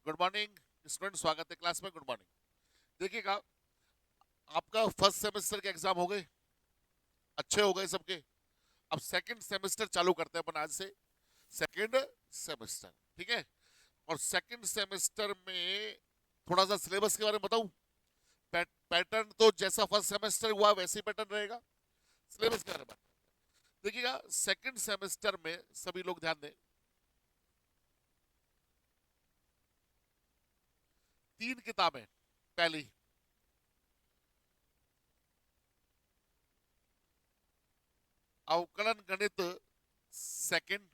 Good morning student, स्वागत है class में। Good morning. देखिएगा, आपका फर्स्ट सेमेस्टर के एग्जाम हो गए, अच्छे हो गए सबके। अब सेकंड सेमेस्टर चालू करते हैं अपन आज से। सेकंड सेमेस्टर, ठीक है। और सेकंड सेमेस्टर में थोड़ा सा सिलेबस के बारे में बताऊं। पैटर्न तो जैसा फर्स्ट सेमेस्टर हुआ वैसे ही पैटर्न रहेगा। सिलेबस के बारे में देखिएगा, सेकंड सेमेस्टर में सभी लोग ध्यान दें। 3 किताबें। पहली अवकलन गणित, सेकंड।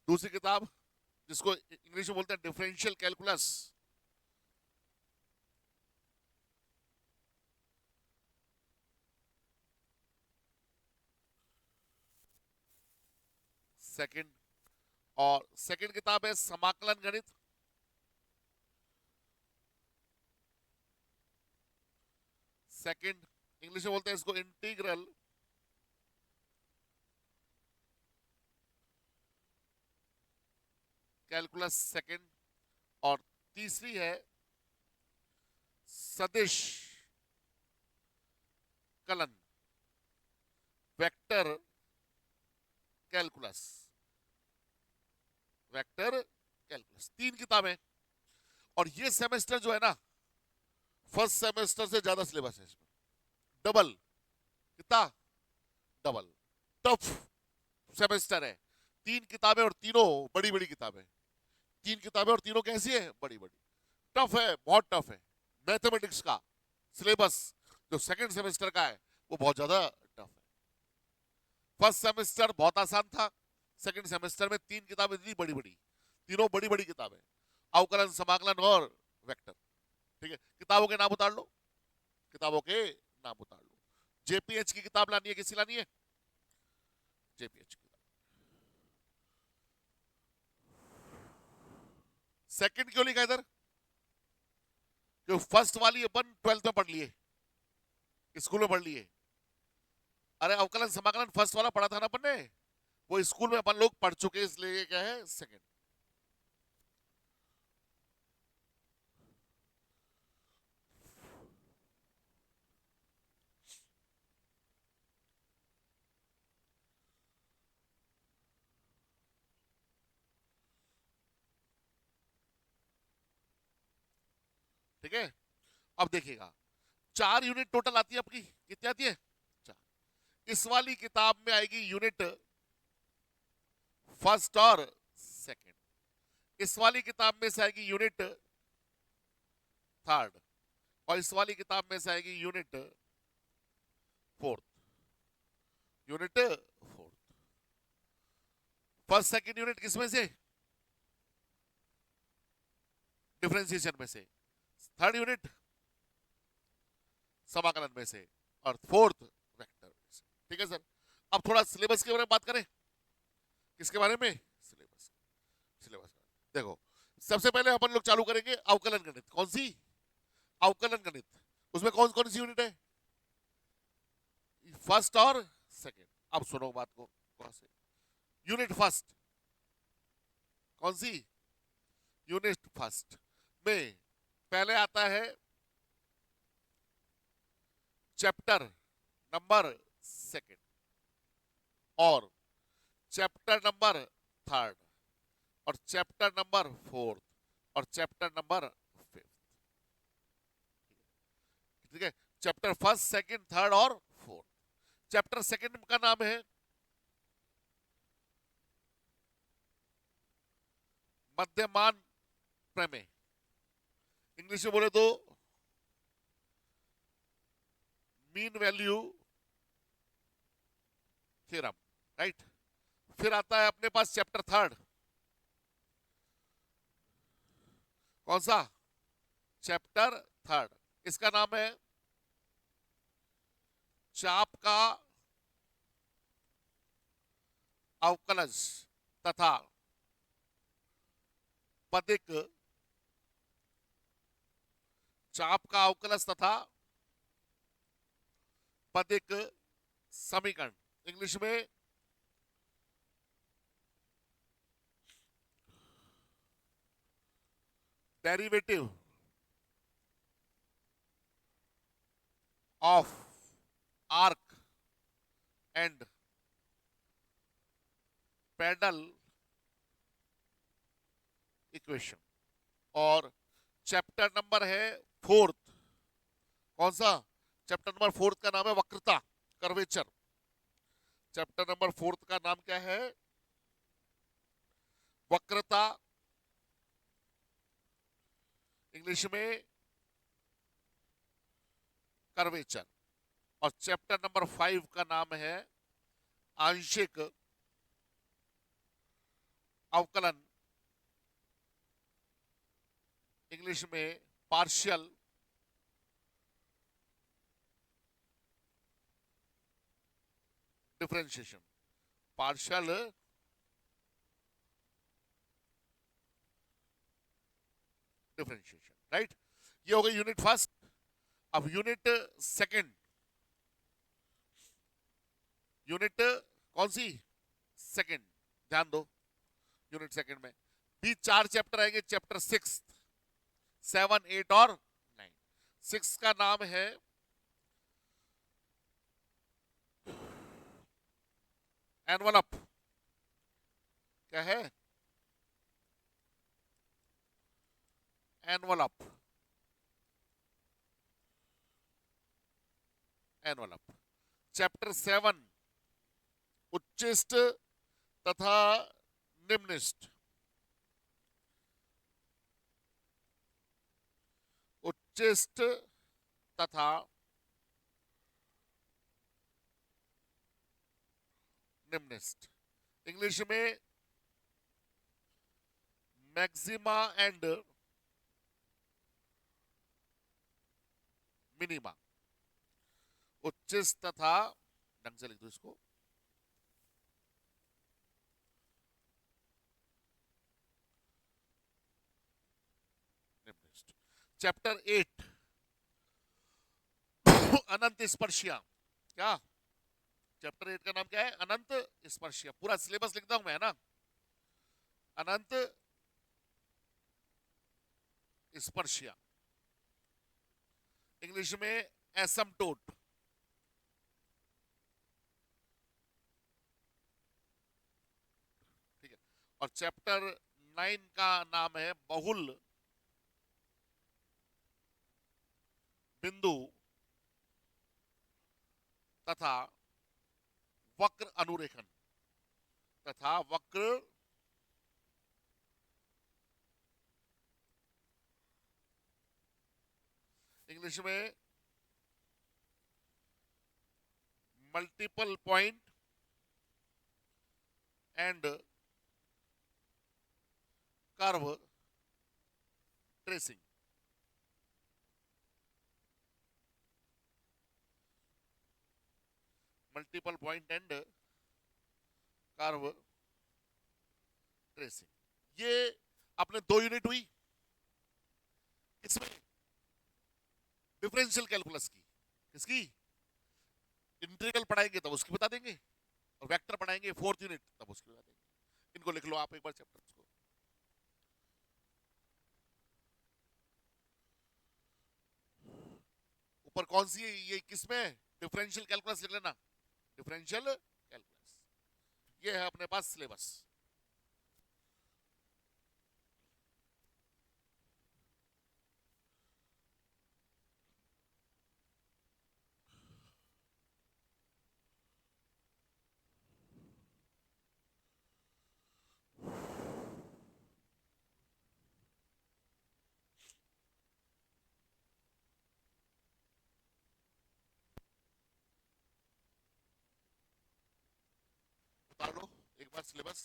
दूसरी किताब जिसको इंग्लिश में बोलते हैं डिफरेंशियल कैलकुलस, सेकंड। और सेकंड किताब है समाकलन गणित, सेकंड। इंग्लिश में बोलते हैं इसको इंटीग्रल कैलकुलस, सेकंड। और तीसरी है सदिश kiln, vector calculus, vector calculus. 3 किताबें। और ये सेमेस्टर जो है ना, फर्स्ट सेमेस्टर से ज्यादा सिलेबस है इसमें। डबल। कितना? डबल। टफ सेमेस्टर है। 3 किताबें और तीनों बड़ी बड़ी किताबें। 3 किताबें और तीनों कैसी है? बड़ी बड़ी। टफ है, बहुत टफ है। मैथमेटिक्स का सिलेबस जो सेकंड सेमेस्टर का है वो बहुत ज्यादा टफ है। फर्स्ट सेमेस्टर बहुत आसान था। सेकंड सेमेस्टर में 3 किताबें इतनी बड़ी बड़ी, तीनों बड़ी बड़ी किताबें, अवकलन, समाकलन और वेक्टर। ठीक है, किताबों के नाम उतार लो, किताबों के नाम उतार लो। जेपीएच की किताब लानी है, किसी लानी है? जेपीएच की। सेकंड क्यों लिखा इधर? जो फर्स्ट वाली अपन 12th में पढ़ लिए, स्कूल में पढ़ लिए। अरे अवकलन समाकलन फर्स्ट वाला पढ़ा था ना अपन ने, वो स्कूल में अपन लोग पढ़ चुके, इसलिए क्या है सेकंड। ठीक है। अब देखिएगा, 4 यूनिट टोटल आती है आपकी। कितनी आती है? 4। इस वाली किताब में आएगी यूनिट फर्स्ट और सेकंड। इस वाली किताब में से आएगी यूनिट थर्ड। और इस वाली किताब में से आएगी unit fourth. Unit fourth. First second unit किसमें से? डिफरेंशिएशन में से। थर्ड यूनिट समाकलन में से। और फोर्थ वेक्टर में से। ठीक है सर। अब थोड़ा सिलेबस के बारे में बात करें। किसके बारे में? सिलेबस। सिलेबस देखो, सबसे पहले अपन लोग चालू करेंगे अवकलन गणित। कौन सी? अवकलन गणित। उसमें कौन कौन सी यूनिट है? फर्स्ट और सेकंड। अब सुनो बात को, कौन से यूनिट फर्स्ट? कौन सी? यूनिट फर्स्ट में पहले आता है चैप्टर नंबर सेकंड, और चैप्टर नंबर थर्ड, और चैप्टर नंबर फोर्थ, और चैप्टर नंबर फिफ्थ। ठीक है। चैप्टर फर्स्ट, सेकंड, थर्ड और फोर्थ। चैप्टर सेकंड का नाम है मध्यमान प्रमेय। इंग्लिश में बोले तो मीन वैल्यू थ्योरम, राइट। फिर आता है अपने पास चैप्टर थर्ड। कौन सा? Chapter third. इसका नाम है चाप का अवकलज तथा पदिक। चाप का अवकलज तथा पदिक समीकरण। इंग्लिश में derivative of arc and pedal equation. और चैप्टर नंबर है फोर्थ। कौन सा? चैप्टर नंबर फोर्थ का नाम है वक्रता, कर्वेचर। चैप्टर नंबर फोर्थ का नाम क्या है? वक्रता, इंग्लिश में कर्वेचर। और चैप्टर नंबर 5 का नाम है आंशिक अवकलन, इंग्लिश में partial differentiation. Partial differentiation, right. ये हो गई यूनिट फर्स्ट। अब यूनिट सेकंड। यूनिट कौन सी? सेकंड। ध्यान दो, यूनिट सेकंड में भी 4 चैप्टर आएंगे। चैप्टर 6, 7, 8 और 9। 6 का नाम है एनवलप। क्या है? एनवलप। एनवलप। चैप्टर 7 उच्चिष्ट तथा निम्निष्ट। उच्चिष्ट तथा निम्निष्ट, इंग्लिश में मैक्सिमा एंड मिनिमा। उच्चिष्ट तथा, ढंग से लिख दो इसको, निम्निष्ट। चैप्टर 8 अनंत स्पर्शिया। क्या? चैप्टर 8 का नाम क्या है? अनंत स्पर्शिया। पूरा सिलेबस लिखता हूं मैं, है ना। अनंत स्पर्शिया, इंग्लिश में एसमटोट। ठीक है। और चैप्टर 9 का नाम है बहुल बिंदु तथा वक्र अनुरेखण। तथा वक्र इंग्लिश में multiple point and curve tracing. Multiple point and curve tracing. ये अपने 2 यूनिट हुई। इसमें डिफरेंशियल कैलकुलस की, किसकी? इंटीग्रल पढ़ाएंगे तब उसकी बता देंगे, और वेक्टर पढ़ाएंगे 4th यूनिट तब उसकी बता देंगे। इनको लिख लो आप एक बार चैप्टर को। ऊपर कौन सी है ये? किसमें? डिफरेंशियल कैलकुलस लिख लेना, डिफरेंशियल कैलकुलस। ये है अपने पास सिलेबस। उतार लो एक बार सिलेबस।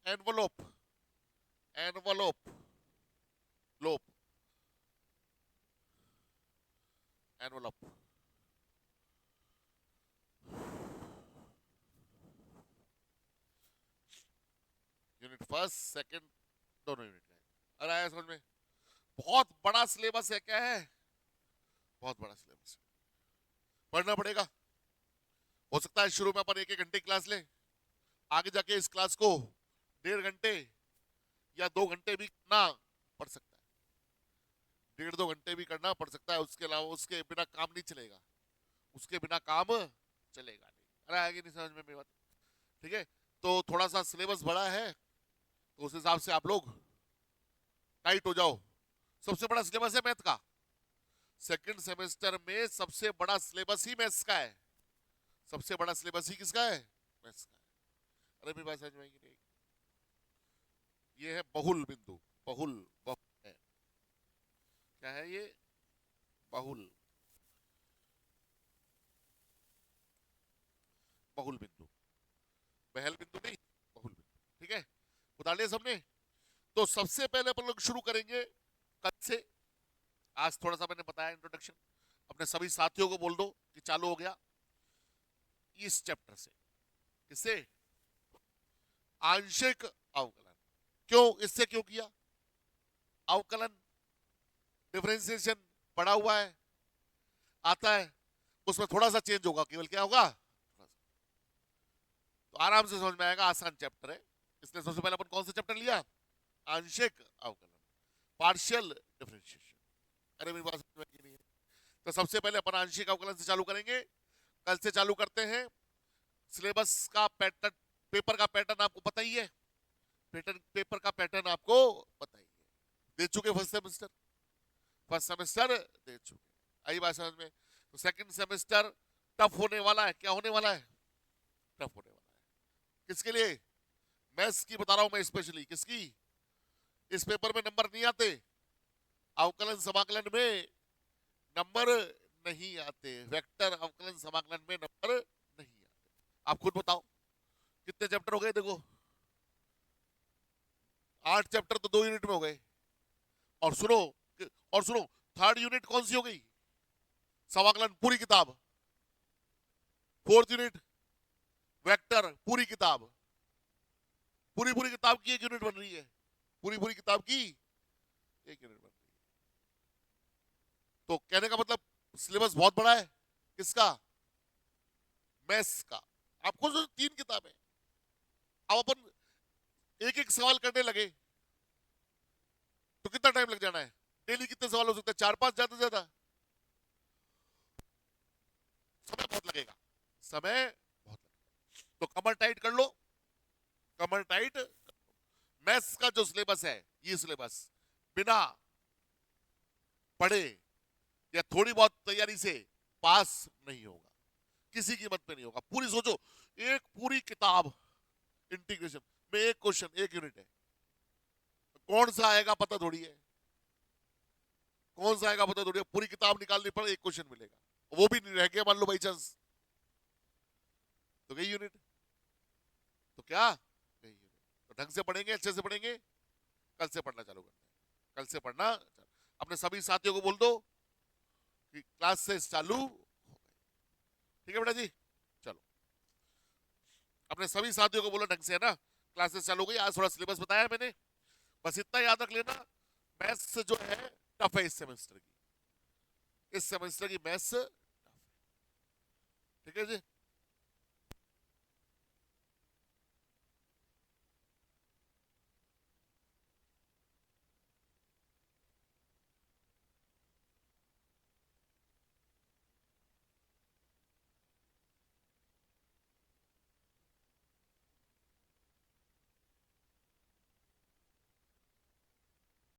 एनवलोप, एनवलोप, लोप, एनवलप, यूनिट फर्स्ट सेकंड दोनों यूनिट का। अरे आया समझ में? बहुत बड़ा सिलेबस है, क्या है? बहुत बड़ा सिलेबस है, पढ़ना पड़ेगा। हो सकता है शुरू में अपन 1-1 घंटे क्लास लें, आगे जाके इस क्लास को 1.5 घंटे या 2 घंटे भी ना पढ़ सकता है, 1.5-2 घंटे भी करना पड़ सकता है। उसके अलावा उसके बिना काम नहीं चलेगा, उसके बिना काम चलेगा नहीं। अरे आगे नहीं समझ में मेरी बात? ठीक है, तो थोड़ा सा सिलेबस बड़ा है, तो उस हिसाब से आप लोग टाइट हो जाओ। सबसे बड़ा सिलेबस है मैथ का, सेकंड सेमेस्टर में सबसे बड़ा सिलेबस ही मैथ्स का है। सबसे बड़ा सिलेबस ही किसका है? मैथ्स का है। अरे मेरी बात समझ में आएगी नहीं? ये है बहुल बिंदु, बहुल, बहुल है। क्या है ये? बहुल, बहुल बिंदु, बहल बिंदु नहीं, बहुल बिंदु। ठीक है, बता लिया सबने? तो सबसे पहले अपन लोग शुरू करेंगे कल से। आज थोड़ा सा मैंने बताया इंट्रोडक्शन, अपने सभी साथियों को बोल दो कि चालू हो गया इस चैप्टर से। किससे? आंशिक अवकलन। क्यों, इससे क्यों किया? अवकलन, डिफरेंशिएशन पढ़ा हुआ है, आता है, उसमें थोड़ा सा चेंज होगा, केवल क्या होगा? तो आराम से समझ में आएगा, आसान चैप्टर है। इसलिए सबसे पहले अपन कौन सा चैप्टर लिया? आंशिक अवकलन, पार्शियल डिफरेंशिएशन। अरे मेरी बात समझ में नहीं है? तो सबसे पहले अपन आंशिक अवकलन से चालू करेंगे, कल से चालू करते हैं। सिलेबस का पैटर्न, पेपर का पैटर्न आपको पता ही है, पेपर का पैटर्न आपको पता ही है, दे चुके फर्स्ट सेमेस्टर, दे चुके। आई बात समझ में? तो सेकंड सेमेस्टर टफ होने वाला है। क्या होने वाला है? टफ होने वाला है। किसके लिए? मैथ्स की बता रहा हूं मैं स्पेशली। किसकी? इस पेपर में नंबर नहीं आते, अवकलन समाकलन में नंबर नहीं आते, वेक्टर अवकलन समाकलन में नंबर नहीं आते। आप खुद बताओ कितने चैप्टर हो गए? देखो 8 चैप्टर तो 2 यूनिट में हो गए। और सुनो, और सुनो, थर्ड यूनिट कौन सी हो गई? समाकलन पूरी किताब। फोर्थ यूनिट वेक्टर पूरी किताब। पूरी पूरी किताब की एक यूनिट बन रही है, पूरी पूरी किताब की एक यूनिट बन रही है। तो कहने का मतलब सिलेबस बहुत बड़ा है। किसका? मैथ्स का। आपको जो 3 किताबें, अब अपन एक एक सवाल करने लगे तो कितना टाइम लग जाना है? डेली कितने सवाल हो सकते हैं? 4-5 ज्यादा से ज्यादा। समय बहुत लगेगा, समय बहुत लगेगा। तो कमर टाइट कर लो, कमर टाइट। मैथ्स का जो सिलेबस है, ये सिलेबस बिना पढ़े या थोड़ी बहुत तैयारी से पास नहीं होगा, किसी कीमत पे नहीं होगा। पूरी सोचो, एक पूरी किताब इंटीग्रेशन में एक क्वेश्चन, एक यूनिट है, कौन सा आएगा पता थोड़ी है, कौन सा आएगा पता थोड़ी है। पूरी किताब निकालनी पड़े, एक क्वेश्चन मिलेगा, वो भी नहीं रह गया मान लो बाई चांस, तो गई यूनिट। तो क्या गई यूनिट? तो ढंग से पढ़ेंगे, अच्छे से पढ़ेंगे, कल से पढ़ना चालू करते हैं। कल से पढ़ना, अपने सभी साथियों को बोल दो कि क्लास से चालू हो गए। ठीक है बेटा जी, चलो अपने सभी साथियों को बोलो ढंग से, है ना? क्लासेस चालू हो गई। आज थोड़ा सिलेबस बताया मैंने, बस इतना याद रख लेना, मैथ्स जो है टफ है इस सेमेस्टर की, इस सेमेस्टर की मैथ्स टफ है। ठीक है जी।